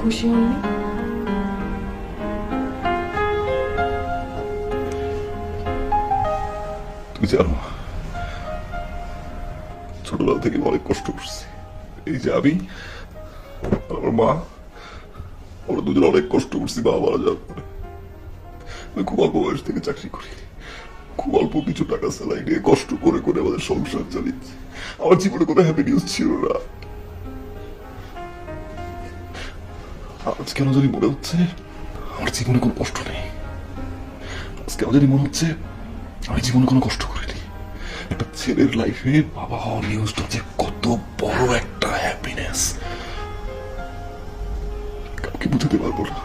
খুশি হননি? তুমি জানো ছোটবেলা থেকে অনেক কষ্ট করছি। এই যে আমি আর আমার মা, আমরা দুজন অনেক কষ্ট করছি মা মারা যাওয়ার পরে। আমি খুব অল্প বয়স থেকে চাকরি করি, খুব অল্প কিছু টাকা স্যালারি নিয়ে কষ্ট করে করে আমাদের সংসার চালিয়েছি। আমার জীবনে কোনো হ্যাপি নিউজ ছিল না। আজ কেন জানি মনে হচ্ছে আমার জীবনে কোনো কষ্ট নেই। আজ কেন জানি মনে হচ্ছে আমি জীবনে কোনো কষ্ট করিনি। একটা ছেলের লাইফে বাবা হওয়ার নিউজটা যে কত বড় একটা হ্যাপিনেস কাউকে বুঝাতে পারবো না।